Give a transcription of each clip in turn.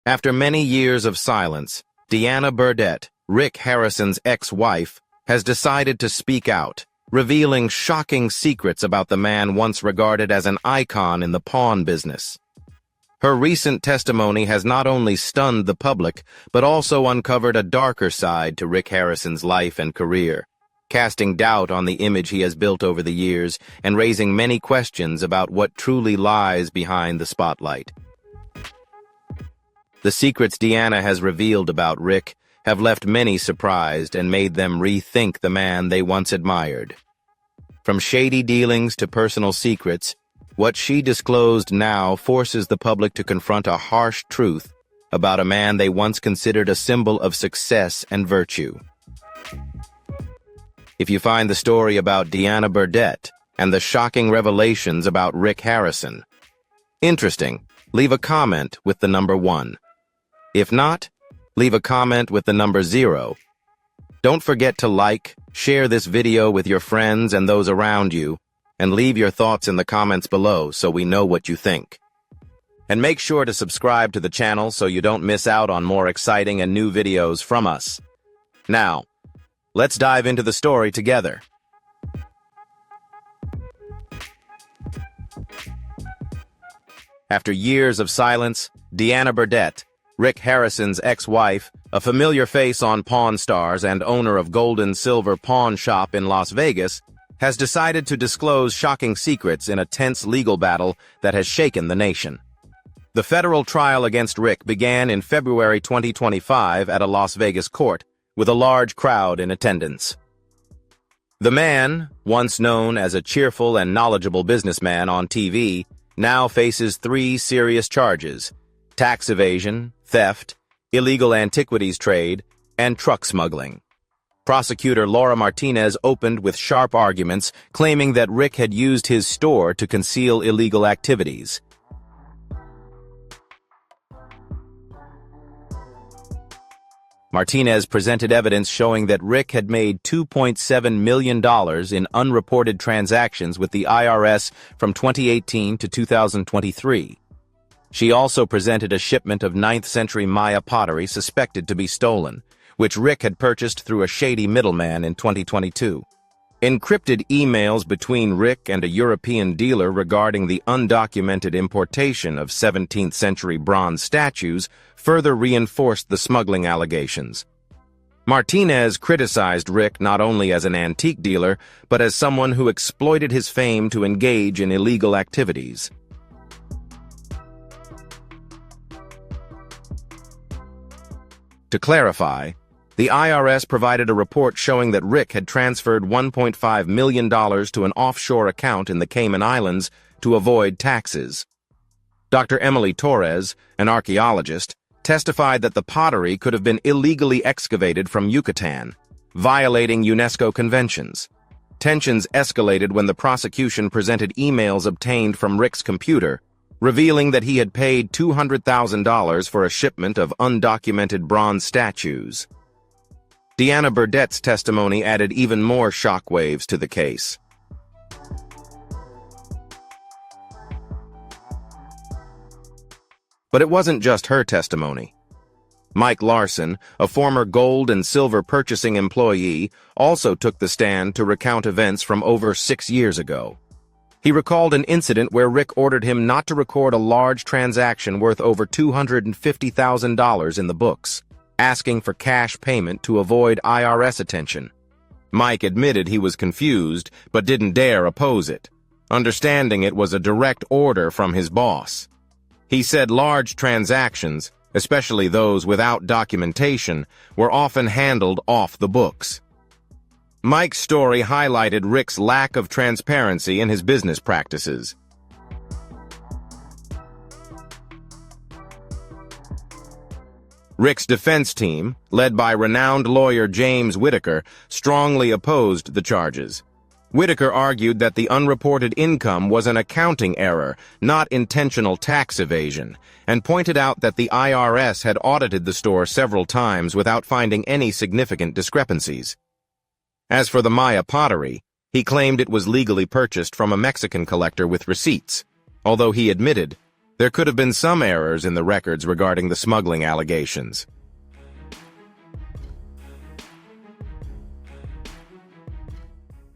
After many years of silence, Deanna Burditt, Rick Harrison's ex-wife, has decided to speak out, revealing shocking secrets about the man once regarded as an icon in the pawn business. Her recent testimony has not only stunned the public, but also uncovered a darker side to Rick Harrison's life and career, casting doubt on the image he has built over the years and raising many questions about what truly lies behind the spotlight. The secrets Deanna has revealed about Rick have left many surprised and made them rethink the man they once admired. From shady dealings to personal secrets, what she disclosed now forces the public to confront a harsh truth about a man they once considered a symbol of success and virtue. If you find the story about Deanna Burditt and the shocking revelations about Rick Harrison interesting, leave a comment with the number 1. If not, leave a comment with the number 0. Don't forget to like, share this video with your friends and those around you, and leave your thoughts in the comments below so we know what you think. And make sure to subscribe to the channel so you don't miss out on more exciting and new videos from us. Now, let's dive into the story together. After years of silence, Deanna Burditt, Rick Harrison's ex-wife, a familiar face on Pawn Stars and owner of Gold and Silver Pawn Shop in Las Vegas, has decided to disclose shocking secrets in a tense legal battle that has shaken the nation. The federal trial against Rick began in February 2025 at a Las Vegas court, with a large crowd in attendance. The man, once known as a cheerful and knowledgeable businessman on TV, now faces 3 serious charges: tax evasion, theft, illegal antiquities trade, and truck smuggling. Prosecutor Laura Martinez opened with sharp arguments, claiming that Rick had used his store to conceal illegal activities. Martinez presented evidence showing that Rick had made $2.7 million in unreported transactions with the IRS from 2018 to 2023. She also presented a shipment of 9th-century Maya pottery suspected to be stolen, which Rick had purchased through a shady middleman in 2022. Encrypted emails between Rick and a European dealer regarding the undocumented importation of 17th-century bronze statues further reinforced the smuggling allegations. Martinez criticized Rick not only as an antique dealer, but as someone who exploited his fame to engage in illegal activities. To clarify, the IRS provided a report showing that Rick had transferred $1.5 million to an offshore account in the Cayman Islands to avoid taxes. Dr. Emily Torres, an archaeologist, testified that the pottery could have been illegally excavated from Yucatan, violating UNESCO conventions. Tensions escalated when the prosecution presented emails obtained from Rick's computer, revealing that he had paid $200,000 for a shipment of undocumented bronze statues. Deanna Burditt's testimony added even more shockwaves to the case. But it wasn't just her testimony. Mike Larson, a former gold and silver purchasing employee, also took the stand to recount events from over 6 years ago. He recalled an incident where Rick ordered him not to record a large transaction worth over $250,000 in the books, asking for cash payment to avoid IRS attention. Mike admitted he was confused, but didn't dare oppose it, understanding it was a direct order from his boss. He said large transactions, especially those without documentation, were often handled off the books. Mike's story highlighted Rick's lack of transparency in his business practices. Rick's defense team, led by renowned lawyer James Whitaker, strongly opposed the charges. Whitaker argued that the unreported income was an accounting error, not intentional tax evasion, and pointed out that the IRS had audited the store several times without finding any significant discrepancies. As for the Maya pottery, he claimed it was legally purchased from a Mexican collector with receipts, although he admitted There could have been some errors in the records regarding the smuggling allegations.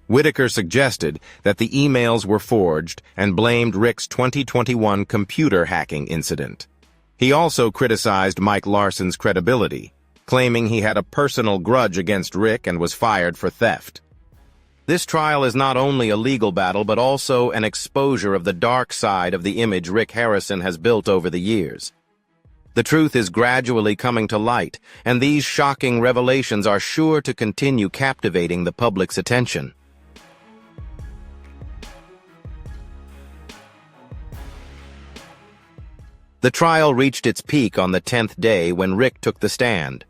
Whitaker suggested that the emails were forged and blamed Rick's 2021 computer hacking incident. He also criticized Mike Larson's credibility, claiming he had a personal grudge against Rick and was fired for theft. This trial is not only a legal battle but also an exposure of the dark side of the image Rick Harrison has built over the years. The truth is gradually coming to light, and these shocking revelations are sure to continue captivating the public's attention. The trial reached its peak on the 10th day when Rick took the stand.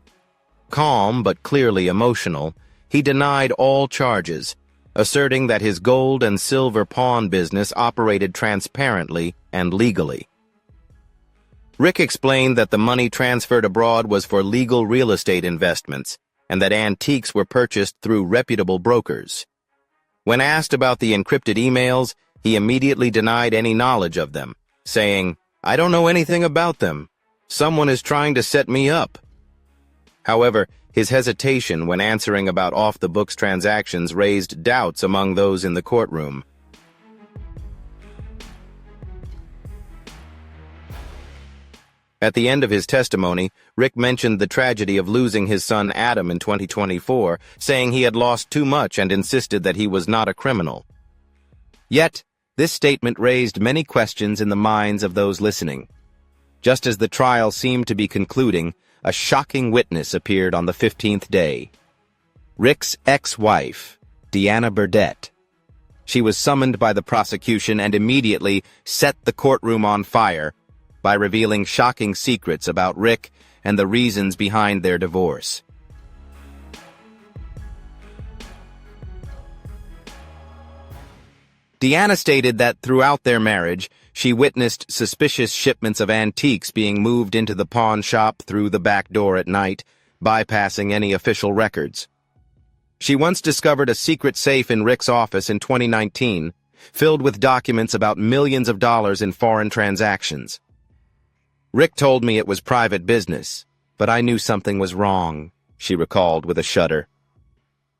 Calm but clearly emotional, he denied all charges, asserting that his gold and silver pawn business operated transparently and legally. Rick explained that the money transferred abroad was for legal real estate investments and that antiques were purchased through reputable brokers. When asked about the encrypted emails, he immediately denied any knowledge of them, saying, "I don't know anything about them. Someone is trying to set me up." However, his hesitation when answering about off-the-books transactions raised doubts among those in the courtroom. At the end of his testimony, Rick mentioned the tragedy of losing his son Adam in 2024, saying he had lost too much and insisted that he was not a criminal. Yet, this statement raised many questions in the minds of those listening. Just as the trial seemed to be concluding, a shocking witness appeared on the 15th day. Rick's ex-wife, Deanna Burditt. She was summoned by the prosecution and immediately set the courtroom on fire by revealing shocking secrets about Rick and the reasons behind their divorce. Deanna stated that throughout their marriage, she witnessed suspicious shipments of antiques being moved into the pawn shop through the back door at night, bypassing any official records. She once discovered a secret safe in Rick's office in 2019, filled with documents about millions of dollars in foreign transactions. "Rick told me it was private business, but I knew something was wrong," she recalled with a shudder.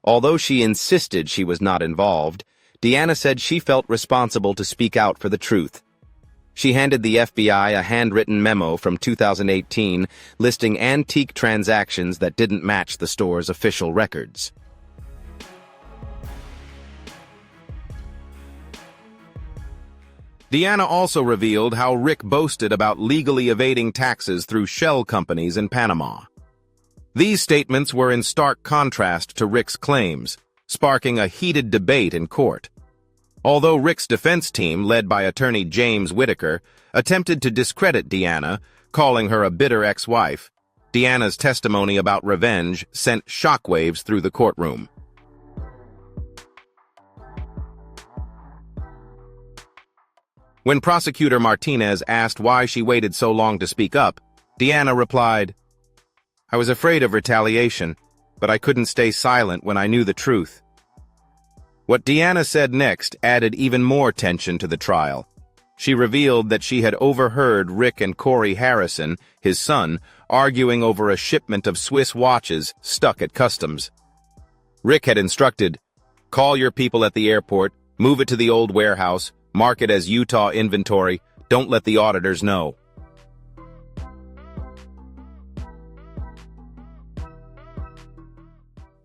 Although she insisted she was not involved, Deanna said she felt responsible to speak out for the truth. She handed the FBI a handwritten memo from 2018 listing antique transactions that didn't match the store's official records. Deanna also revealed how Rick boasted about legally evading taxes through shell companies in Panama. These statements were in stark contrast to Rick's claims, sparking a heated debate in court. Although Rick's defense team, led by attorney James Whitaker, attempted to discredit Deanna, calling her a bitter ex-wife, Deanna's testimony about revenge sent shockwaves through the courtroom. When prosecutor Martinez asked why she waited so long to speak up, Deanna replied, "I was afraid of retaliation, but I couldn't stay silent when I knew the truth." What Deanna said next added even more tension to the trial. She revealed that she had overheard Rick and Corey Harrison, his son, arguing over a shipment of Swiss watches stuck at customs. Rick had instructed, "Call your people at the airport, move it to the old warehouse, mark it as Utah inventory, don't let the auditors know."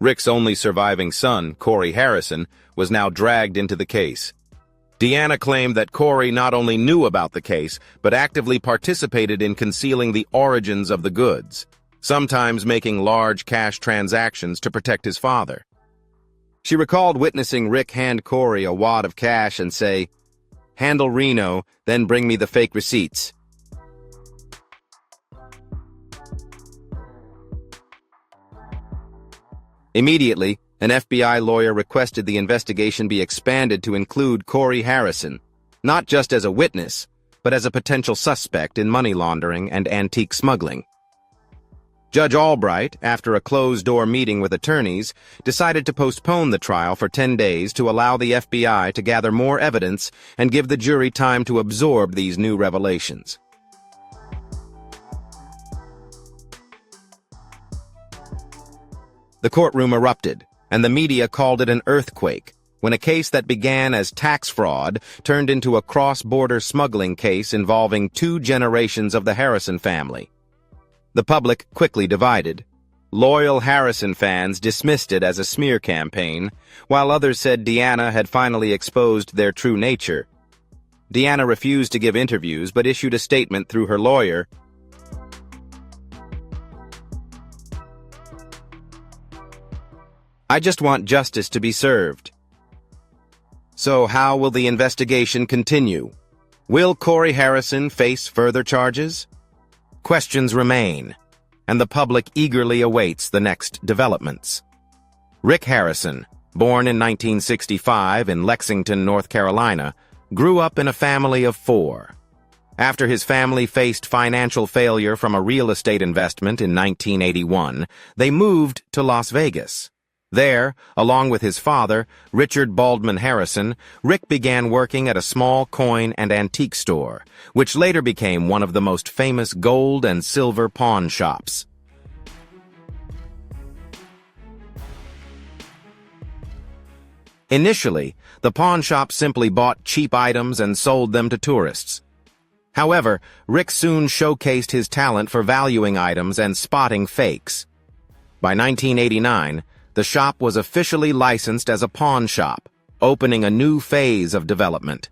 Rick's only surviving son, Corey Harrison, was now dragged into the case. Deanna claimed that Corey not only knew about the case, but actively participated in concealing the origins of the goods, sometimes making large cash transactions to protect his father. She recalled witnessing Rick hand Corey a wad of cash and say, "Handle Reno, then bring me the fake receipts." Immediately, an FBI lawyer requested the investigation be expanded to include Corey Harrison, not just as a witness, but as a potential suspect in money laundering and antique smuggling. Judge Albright, after a closed-door meeting with attorneys, decided to postpone the trial for 10 days to allow the FBI to gather more evidence and give the jury time to absorb these new revelations. The courtroom erupted, and the media called it an earthquake, when a case that began as tax fraud turned into a cross-border smuggling case involving 2 generations of the Harrison family. The public quickly divided. Loyal Harrison fans dismissed it as a smear campaign, while others said Deanna had finally exposed their true nature. Deanna refused to give interviews but issued a statement through her lawyer. "I just want justice to be served." So how will the investigation continue? Will Corey Harrison face further charges? Questions remain, and the public eagerly awaits the next developments. Rick Harrison, born in 1965 in Lexington, North Carolina, grew up in a family of 4. After his family faced financial failure from a real estate investment in 1981, they moved to Las Vegas. There, along with his father, Richard Baldwin Harrison, Rick began working at a small coin and antique store, which later became one of the most famous gold and silver pawn shops. Initially, the pawn shop simply bought cheap items and sold them to tourists. However, Rick soon showcased his talent for valuing items and spotting fakes. By 1989, the shop was officially licensed as a pawn shop, opening a new phase of development.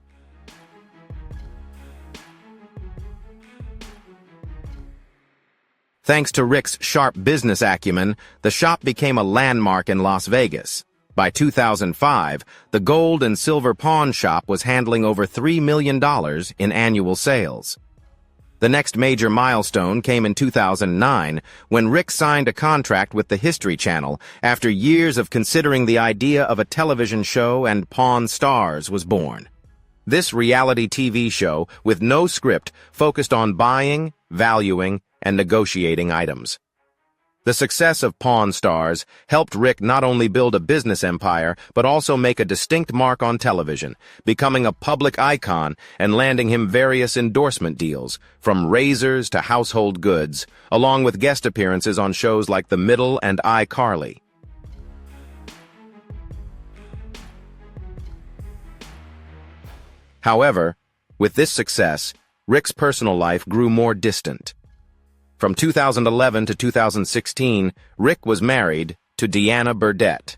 Thanks to Rick's sharp business acumen, the shop became a landmark in Las Vegas. By 2005, the gold and silver pawn shop was handling over $3 million in annual sales. The next major milestone came in 2009, when Rick signed a contract with the History Channel after years of considering the idea of a television show, and Pawn Stars was born. This reality TV show, with no script, focused on buying, valuing, and negotiating items. The success of Pawn Stars helped Rick not only build a business empire, but also make a distinct mark on television, becoming a public icon and landing him various endorsement deals, from razors to household goods, along with guest appearances on shows like The Middle and iCarly. However, with this success, Rick's personal life grew more distant. From 2011 to 2016, Rick was married to Deanna Burditt.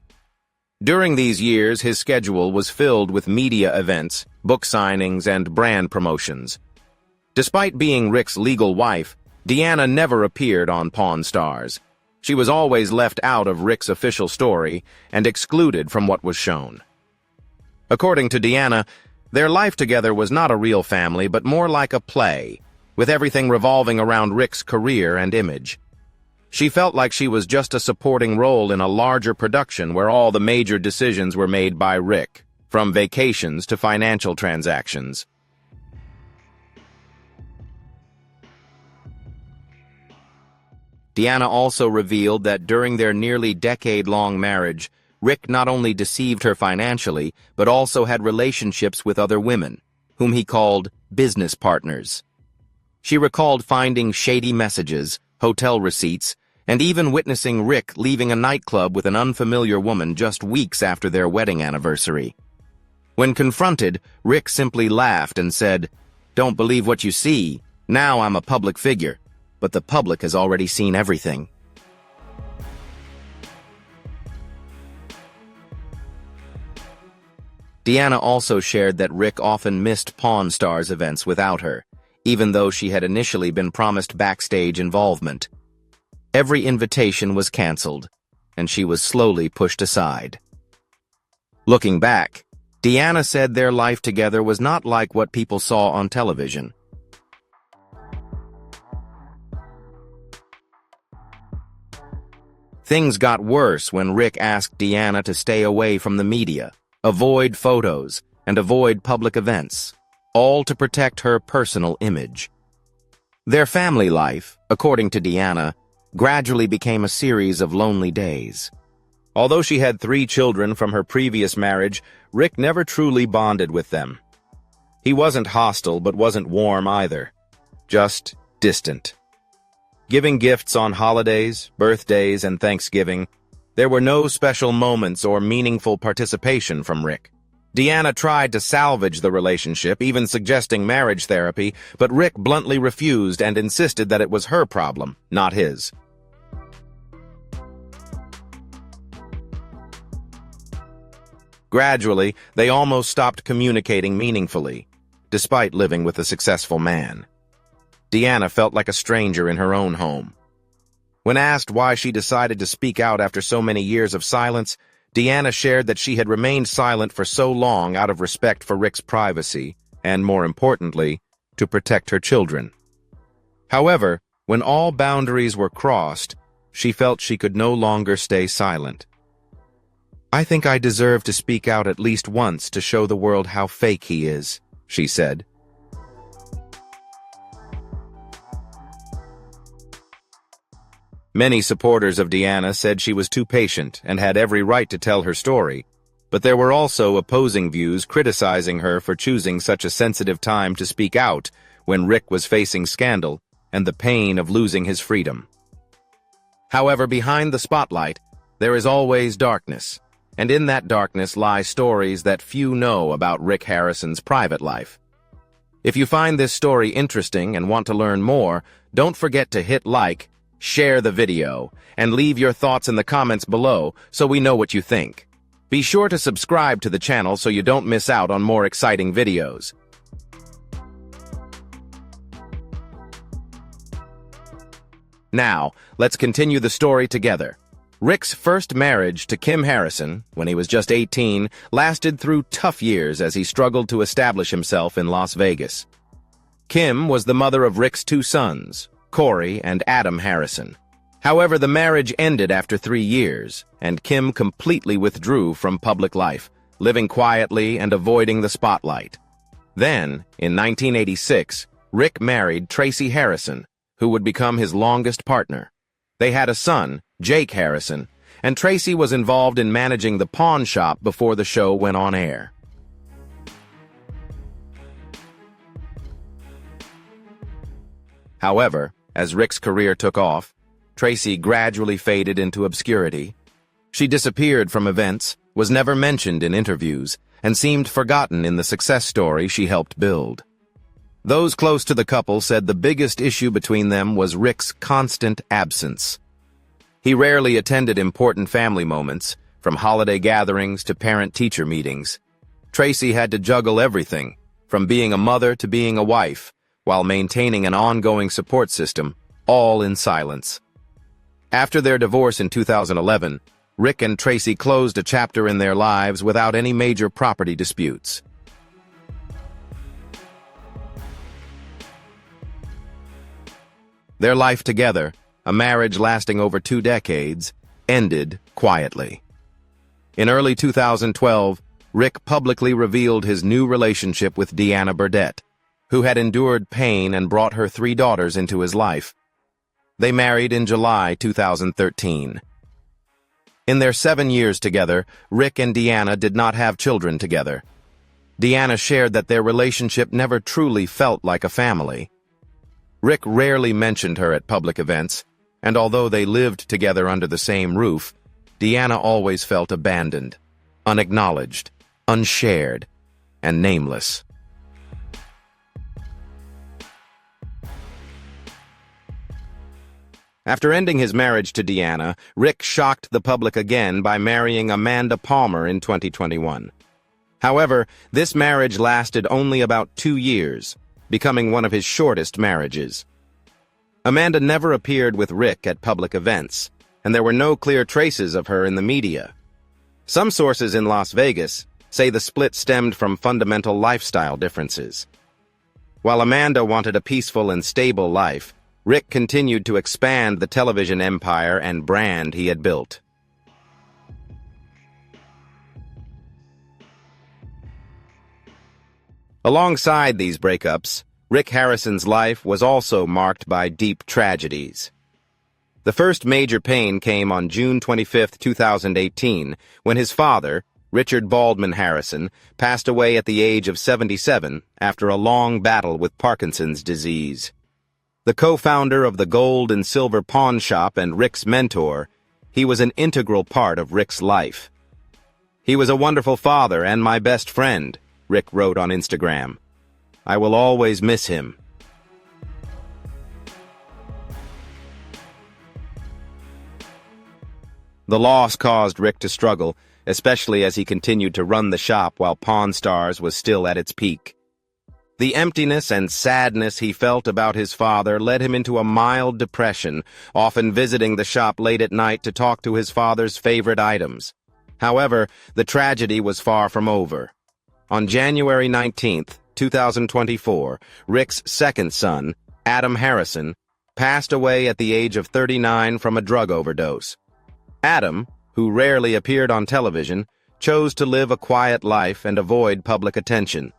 During these years, his schedule was filled with media events, book signings, and brand promotions. Despite being Rick's legal wife, Deanna never appeared on Pawn Stars. She was always left out of Rick's official story and excluded from what was shown. According to Deanna, their life together was not a real family, but more like a play, with everything revolving around Rick's career and image. She felt like she was just a supporting role in a larger production where all the major decisions were made by Rick, from vacations to financial transactions. Deanna also revealed that during their nearly decade-long marriage, Rick not only deceived her financially, but also had relationships with other women, whom he called business partners. She recalled finding shady messages, hotel receipts, and even witnessing Rick leaving a nightclub with an unfamiliar woman just weeks after their wedding anniversary. When confronted, Rick simply laughed and said, "Don't believe what you see. Now I'm a public figure, but the public has already seen everything." Deanna also shared that Rick often missed Pawn Stars events without her, even though she had initially been promised backstage involvement. Every invitation was canceled, and she was slowly pushed aside. Looking back, Deanna said their life together was not like what people saw on television. Things got worse when Rick asked Deanna to stay away from the media, avoid photos, and avoid public events, all to protect her personal image. Their family life, according to Deanna, gradually became a series of lonely days. Although she had 3 children from her previous marriage, Rick never truly bonded with them. He wasn't hostile, but wasn't warm either. Just distant. Giving gifts on holidays, birthdays, and Thanksgiving, there were no special moments or meaningful participation from Rick. Deanna tried to salvage the relationship, even suggesting marriage therapy, but Rick bluntly refused and insisted that it was her problem, not his. Gradually, they almost stopped communicating meaningfully, despite living with a successful man. Deanna felt like a stranger in her own home. When asked why she decided to speak out after so many years of silence, Deanna shared that she had remained silent for so long out of respect for Rick's privacy, and more importantly, to protect her children. However, when all boundaries were crossed, she felt she could no longer stay silent. "I think I deserve to speak out at least once to show the world how fake he is," she said. Many supporters of Deanna said she was too patient and had every right to tell her story, but there were also opposing views criticizing her for choosing such a sensitive time to speak out when Rick was facing scandal and the pain of losing his freedom. However, behind the spotlight, there is always darkness, and in that darkness lie stories that few know about Rick Harrison's private life. If you find this story interesting and want to learn more, don't forget to hit like, share the video, and leave your thoughts in the comments below so we know what you think. Be sure to subscribe to the channel so you don't miss out on more exciting videos. Now, let's continue the story together. Rick's first marriage to Kim Harrison, when he was just 18, lasted through tough years as he struggled to establish himself in Las Vegas. Kim was the mother of Rick's 2 sons, Corey and Adam Harrison. However, the marriage ended after 3 years, and Kim completely withdrew from public life, living quietly and avoiding the spotlight. Then, in 1986, Rick married Tracy Harrison, who would become his longest partner. They had a son, Jake Harrison, and Tracy was involved in managing the pawn shop before the show went on air. However, as Rick's career took off, Tracy gradually faded into obscurity. She disappeared from events, was never mentioned in interviews, and seemed forgotten in the success story she helped build. Those close to the couple said the biggest issue between them was Rick's constant absence. He rarely attended important family moments, from holiday gatherings to parent-teacher meetings. Tracy had to juggle everything, from being a mother to being a wife, while maintaining an ongoing support system, all in silence. After their divorce in 2011, Rick and Tracy closed a chapter in their lives without any major property disputes. Their life together, a marriage lasting over 2 decades, ended quietly. In early 2012, Rick publicly revealed his new relationship with Deanna Burditt, who had endured pain and brought her 3 daughters into his life. They married in July 2013. In their 7 years together, Rick and Deanna did not have children together. Deanna shared that their relationship never truly felt like a family. Rick rarely mentioned her at public events, and although they lived together under the same roof, Deanna always felt abandoned, unacknowledged, unshared, and nameless. After ending his marriage to Deanna, Rick shocked the public again by marrying Amanda Palmer in 2021. However, this marriage lasted only about 2 years, becoming one of his shortest marriages. Amanda never appeared with Rick at public events, and there were no clear traces of her in the media. Some sources in Las Vegas say the split stemmed from fundamental lifestyle differences. While Amanda wanted a peaceful and stable life, Rick continued to expand the television empire and brand he had built. Alongside these breakups, Rick Harrison's life was also marked by deep tragedies. The first major pain came on June 25, 2018, when his father, Richard Baldwin Harrison, passed away at the age of 77 after a long battle with Parkinson's disease. The co-founder of the gold and silver pawn shop and Rick's mentor, he was an integral part of Rick's life. "He was a wonderful father and my best friend," Rick wrote on Instagram. "I will always miss him." The loss caused Rick to struggle, especially as he continued to run the shop while Pawn Stars was still at its peak. The emptiness and sadness he felt about his father led him into a mild depression, often visiting the shop late at night to talk to his father's favorite items. However, the tragedy was far from over. On January 19, 2024, Rick's second son, Adam Harrison, passed away at the age of 39 from a drug overdose. Adam, who rarely appeared on television, chose to live a quiet life and avoid public attention.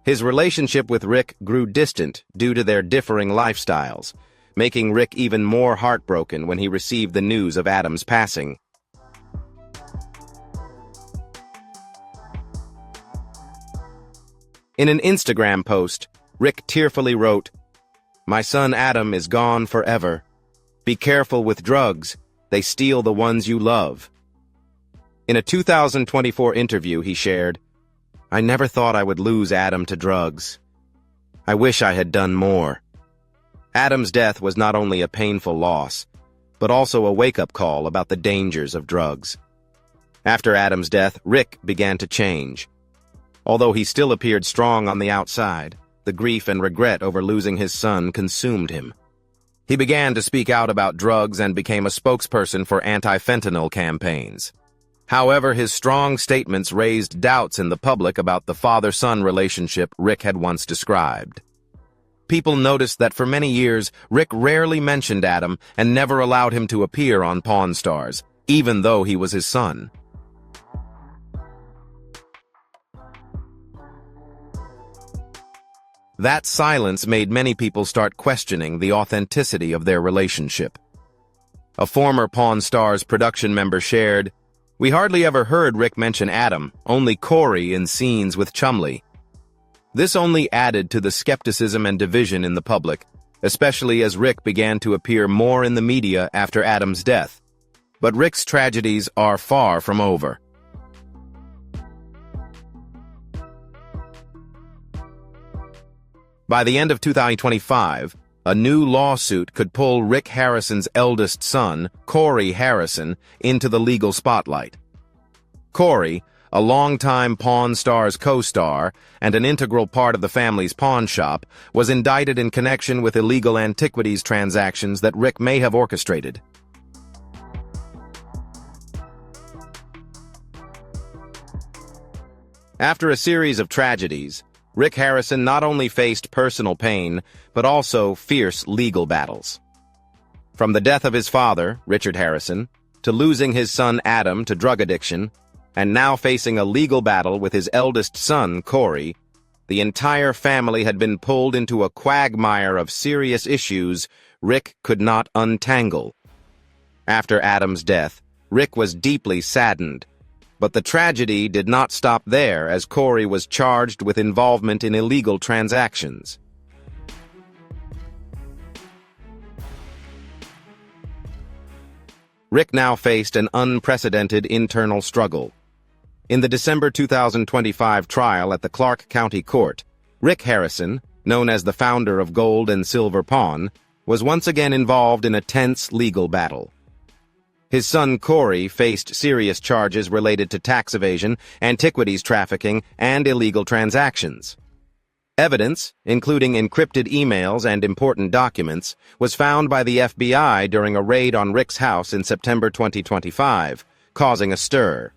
His relationship with Rick grew distant due to their differing lifestyles, making Rick even more heartbroken when he received the news of Adam's passing. In an Instagram post, Rick tearfully wrote, "My son Adam is gone forever. Be careful with drugs. They steal the ones you love." In a 2024 interview, he shared, "I never thought I would lose Adam to drugs. I wish I had done more." Adam's death was not only a painful loss, but also a wake-up call about the dangers of drugs. After Adam's death, Rick began to change. Although he still appeared strong on the outside, the grief and regret over losing his son consumed him. He began to speak out about drugs and became a spokesperson for anti-fentanyl campaigns. However, his strong statements raised doubts in the public about the father-son relationship Rick had once described. People noticed that for many years, Rick rarely mentioned Adam and never allowed him to appear on Pawn Stars, even though he was his son. That silence made many people start questioning the authenticity of their relationship. A former Pawn Stars production member shared, "We hardly ever heard Rick mention Adam, only Corey in scenes with Chumley." This only added to the skepticism and division in the public, especially as Rick began to appear more in the media after Adam's death. But Rick's tragedies are far from over. By the end of 2025, a new lawsuit could pull Rick Harrison's eldest son, Corey Harrison, into the legal spotlight. Corey, a longtime Pawn Stars co-star and an integral part of the family's pawn shop, was indicted in connection with illegal antiquities transactions that Rick may have orchestrated. After a series of tragedies, Rick Harrison not only faced personal pain, but also fierce legal battles. From the death of his father, Richard Harrison, to losing his son Adam to drug addiction, and now facing a legal battle with his eldest son, Corey, the entire family had been pulled into a quagmire of serious issues Rick could not untangle. After Adam's death, Rick was deeply saddened. But the tragedy did not stop there, as Corey was charged with involvement in illegal transactions. Rick now faced an unprecedented internal struggle. In the December 2025 trial at the Clark County Court, Rick Harrison, known as the founder of Gold and Silver Pawn, was once again involved in a tense legal battle. His son Corey faced serious charges related to tax evasion, antiquities trafficking, and illegal transactions. Evidence, including encrypted emails and important documents, was found by the FBI during a raid on Rick's house in September 2025, causing a stir.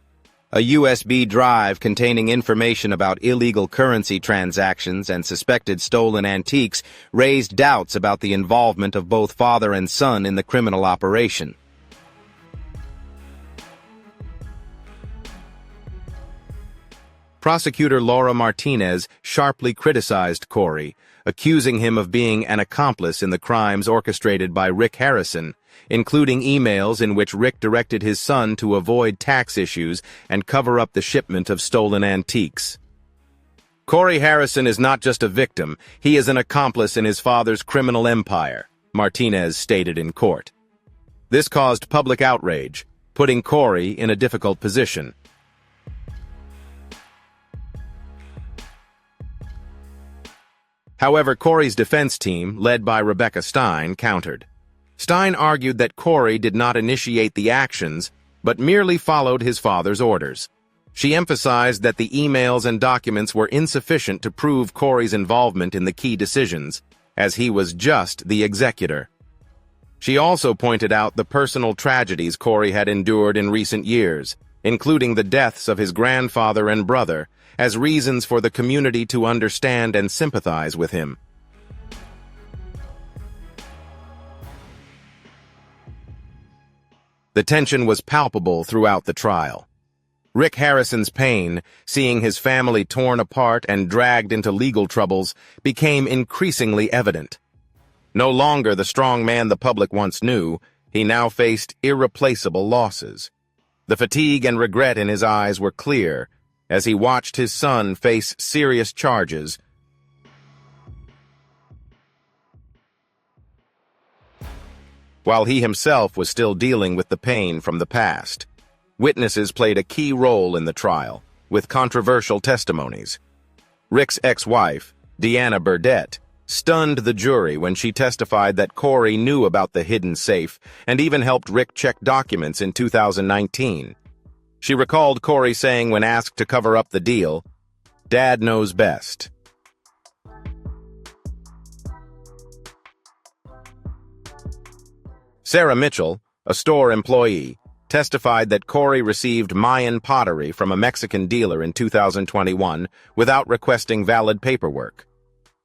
A USB drive containing information about illegal currency transactions and suspected stolen antiques raised doubts about the involvement of both father and son in the criminal operation. Prosecutor Laura Martinez sharply criticized Corey, accusing him of being an accomplice in the crimes orchestrated by Rick Harrison, including emails in which Rick directed his son to avoid tax issues and cover up the shipment of stolen antiques. Corey Harrison is not just a victim, he is an accomplice in his father's criminal empire, Martinez stated in court. This caused public outrage, putting Corey in a difficult position. However, Corey's defense team, led by Rebecca Stein, countered. Stein argued that Corey did not initiate the actions, but merely followed his father's orders. She emphasized that the emails and documents were insufficient to prove Corey's involvement in the key decisions, as he was just the executor. She also pointed out the personal tragedies Corey had endured in recent years, including the deaths of his grandfather and brother, as reasons for the community to understand and sympathize with him. The tension was palpable throughout the trial. Rick Harrison's pain, seeing his family torn apart and dragged into legal troubles, became increasingly evident. No longer the strong man the public once knew, he now faced irreplaceable losses. The fatigue and regret in his eyes were clear as he watched his son face serious charges. While he himself was still dealing with the pain from the past. Witnesses played a key role in the trial, with controversial testimonies. Rick's ex-wife, Deanna Burditt, stunned the jury when she testified that Corey knew about the hidden safe and even helped Rick check documents in 2019. She recalled Corey saying when asked to cover up the deal, "Dad knows best." Sarah Mitchell, a store employee, testified that Corey received Mayan pottery from a Mexican dealer in 2021 without requesting valid paperwork.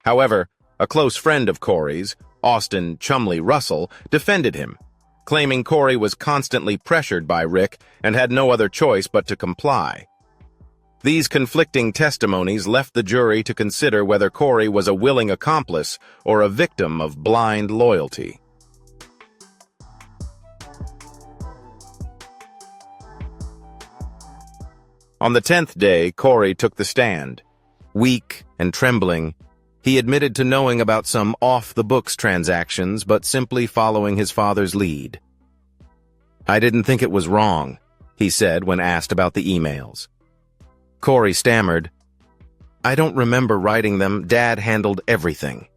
However, a close friend of Corey's, Austin Chumley Russell, defended him, claiming Corey was constantly pressured by Rick and had no other choice but to comply. These conflicting testimonies left the jury to consider whether Corey was a willing accomplice or a victim of blind loyalty. On the 10th day, Corey took the stand. Weak and trembling, he admitted to knowing about some off-the-books transactions but simply following his father's lead. "I didn't think it was wrong," he said when asked about the emails. Corey stammered, "I don't remember writing them. Dad handled everything."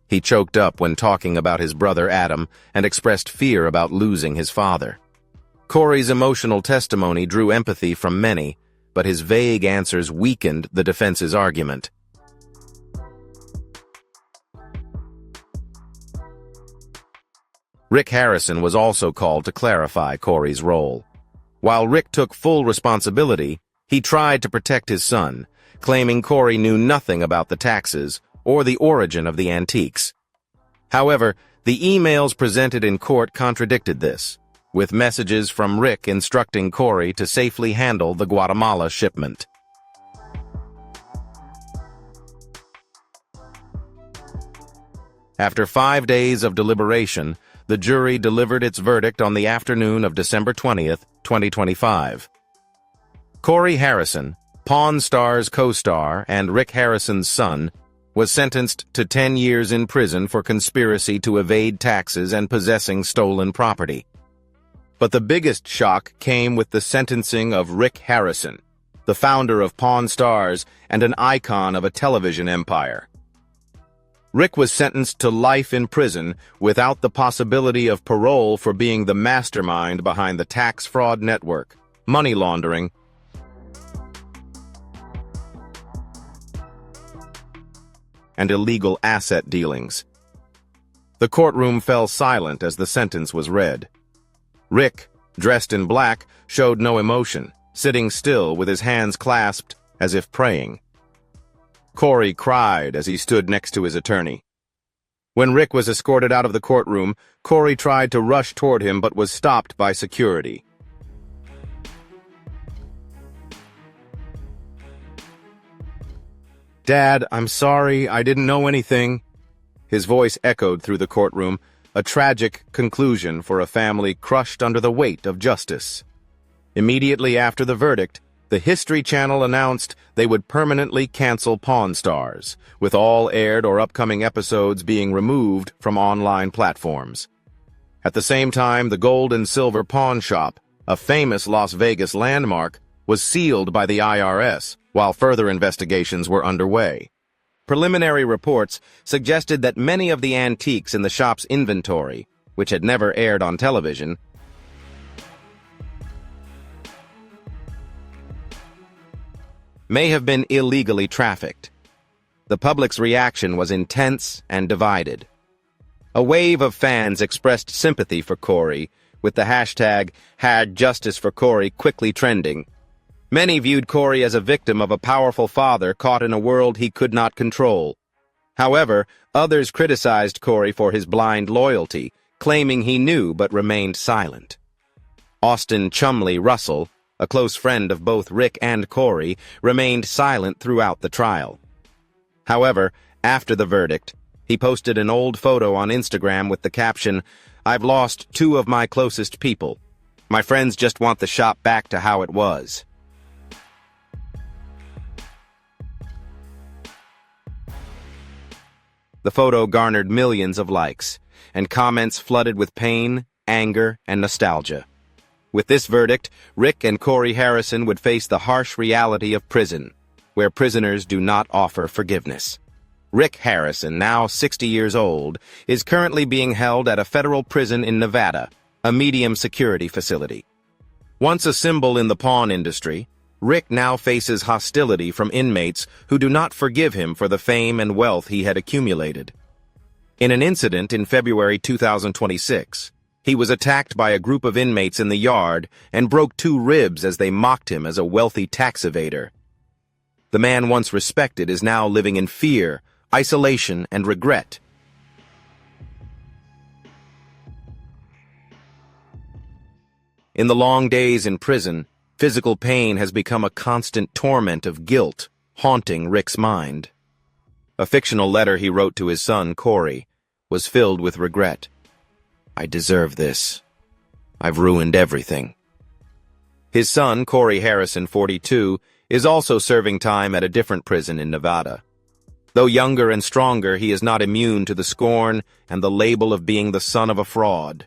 He choked up when talking about his brother Adam and expressed fear about losing his father. Corey's emotional testimony drew empathy from many, but his vague answers weakened the defense's argument. Rick Harrison was also called to clarify Corey's role. While Rick took full responsibility, he tried to protect his son, claiming Corey knew nothing about the taxes or the origin of the antiques. However, the emails presented in court contradicted this, with messages from Rick instructing Corey to safely handle the Guatemala shipment. After 5 days of deliberation, the jury delivered its verdict on the afternoon of December 20th, 2025. Corey Harrison, Pawn Stars co-star and Rick Harrison's son, was sentenced to 10 years in prison for conspiracy to evade taxes and possessing stolen property. But the biggest shock came with the sentencing of Rick Harrison, the founder of Pawn Stars and an icon of a television empire. Rick was sentenced to life in prison without the possibility of parole for being the mastermind behind the tax fraud network, money laundering, and illegal asset dealings. The courtroom fell silent as the sentence was read. Rick, dressed in black, showed no emotion, sitting still with his hands clasped as if praying. Corey cried as he stood next to his attorney. When Rick was escorted out of the courtroom, Corey tried to rush toward him but was stopped by security. "Dad, I'm sorry, I didn't know anything." His voice echoed through the courtroom, a tragic conclusion for a family crushed under the weight of justice. Immediately after the verdict, the History Channel announced they would permanently cancel Pawn Stars, with all aired or upcoming episodes being removed from online platforms. At the same time, the Gold and Silver Pawn Shop, a famous Las Vegas landmark, was sealed by the IRS, while further investigations were underway. Preliminary reports suggested that many of the antiques in the shop's inventory, which had never aired on television, may have been illegally trafficked. The public's reaction was intense and divided. A wave of fans expressed sympathy for Corey, with the hashtag #HadJusticeForCorey quickly trending. Many viewed Corey as a victim of a powerful father caught in a world he could not control. However, others criticized Corey for his blind loyalty, claiming he knew but remained silent. Austin Chumley Russell, a close friend of both Rick and Corey, remained silent throughout the trial. However, after the verdict, he posted an old photo on Instagram with the caption, "I've lost 2 of my closest people. My friends just want the shop back to how it was." The photo garnered millions of likes, and comments flooded with pain, anger, and nostalgia. With this verdict, Rick and Corey Harrison would face the harsh reality of prison, where prisoners do not offer forgiveness. Rick Harrison, now 60 years old, is currently being held at a federal prison in Nevada, a medium security facility. Once a symbol in the pawn industry, Rick now faces hostility from inmates who do not forgive him for the fame and wealth he had accumulated. In an incident in February 2026, he was attacked by a group of inmates in the yard and broke 2 ribs as they mocked him as a wealthy tax evader. The man once respected is now living in fear, isolation, and regret. In the long days in prison, physical pain has become a constant torment of guilt, haunting Rick's mind. A fictional letter he wrote to his son, Corey, was filled with regret. "I deserve this. I've ruined everything." His son, Corey Harrison, 42, is also serving time at a different prison in Nevada. Though younger and stronger, he is not immune to the scorn and the label of being the son of a fraud.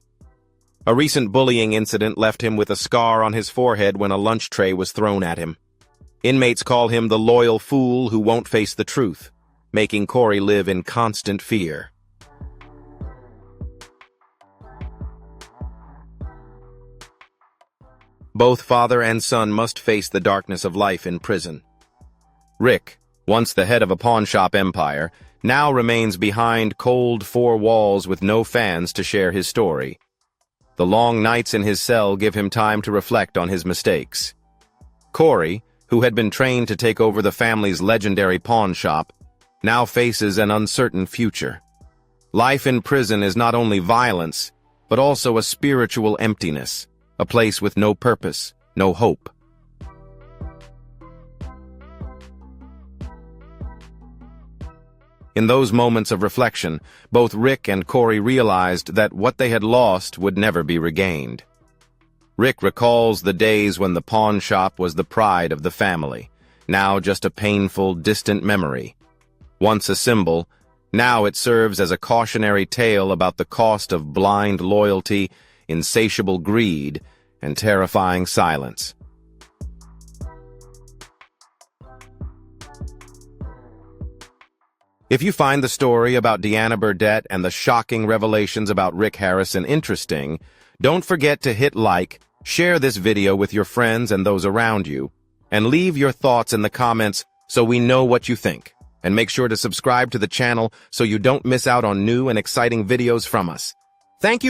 A recent bullying incident left him with a scar on his forehead when a lunch tray was thrown at him. Inmates call him the loyal fool who won't face the truth, making Corey live in constant fear. Both father and son must face the darkness of life in prison. Rick, once the head of a pawnshop empire, now remains behind cold 4 walls with no fans to share his story. The long nights in his cell give him time to reflect on his mistakes. Corey, who had been trained to take over the family's legendary pawn shop, now faces an uncertain future. Life in prison is not only violence, but also a spiritual emptiness, a place with no purpose, no hope. In those moments of reflection, both Rick and Corey realized that what they had lost would never be regained. Rick recalls the days when the pawn shop was the pride of the family, now just a painful, distant memory. Once a symbol, now it serves as a cautionary tale about the cost of blind loyalty, insatiable greed, and terrifying silence. If you find the story about Deanna Burditt and the shocking revelations about Rick Harrison interesting, don't forget to hit like, share this video with your friends and those around you, and leave your thoughts in the comments so we know what you think. And make sure to subscribe to the channel so you don't miss out on new and exciting videos from us. Thank you.